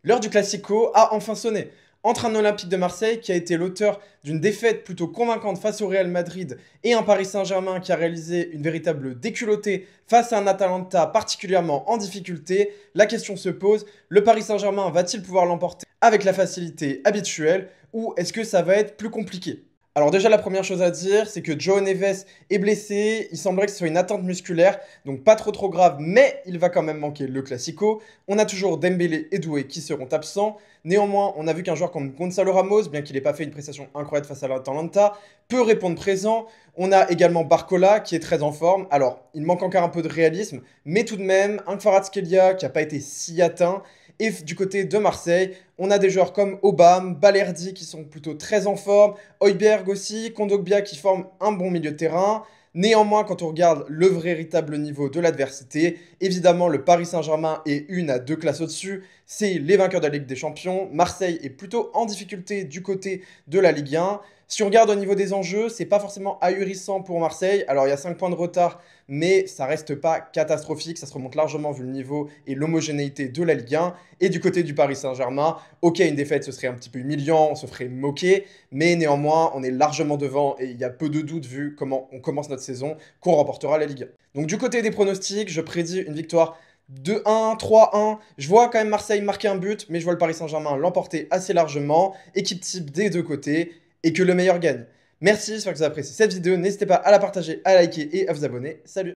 L'heure du Classico a enfin sonné. Entre un Olympique de Marseille qui a été l'auteur d'une défaite plutôt convaincante face au Real Madrid et un Paris Saint-Germain qui a réalisé une véritable déculottée face à un Atalanta particulièrement en difficulté, la question se pose, le Paris Saint-Germain va-t-il pouvoir l'emporter avec la facilité habituelle ou est-ce que ça va être plus compliqué? Alors déjà la première chose à dire, c'est que João Neves est blessé, il semblerait que ce soit une atteinte musculaire, donc pas trop grave, mais il va quand même manquer le Classico. On a toujours Dembélé et Doué qui seront absents. Néanmoins, on a vu qu'un joueur comme Gonzalo Ramos, bien qu'il n'ait pas fait une prestation incroyable face à l'Atalanta, peut répondre présent. On a également Barcola qui est très en forme. Alors, il manque encore un peu de réalisme, mais tout de même, un Kvaratskhelia qui n'a pas été si atteint. Et du côté de Marseille, on a des joueurs comme Obama, Balerdi qui sont plutôt très en forme, Højbjerg aussi, Kondogbia qui forment un bon milieu de terrain. Néanmoins, quand on regarde le véritable niveau de l'adversité, évidemment, le Paris Saint-Germain est une à deux classes au-dessus. C'est les vainqueurs de la Ligue des Champions. Marseille est plutôt en difficulté du côté de la Ligue 1. Si on regarde au niveau des enjeux, c'est pas forcément ahurissant pour Marseille. Alors, il y a 5 points de retard, mais ça reste pas catastrophique. Ça se remonte largement vu le niveau et l'homogénéité de la Ligue 1. Et du côté du Paris Saint-Germain, ok, une défaite, ce serait un petit peu humiliant, on se ferait moquer, mais néanmoins, on est largement devant et il y a peu de doute vu comment on commence notre saison qu'on remportera la Ligue 1. Donc du côté des pronostics, je prédis une victoire 2-1, 3-1. Je vois quand même Marseille marquer un but, mais je vois le Paris Saint-Germain l'emporter assez largement, équipe type des deux côtés, et que le meilleur gagne. Merci, j'espère que vous avez apprécié cette vidéo. N'hésitez pas à la partager, à liker et à vous abonner. Salut!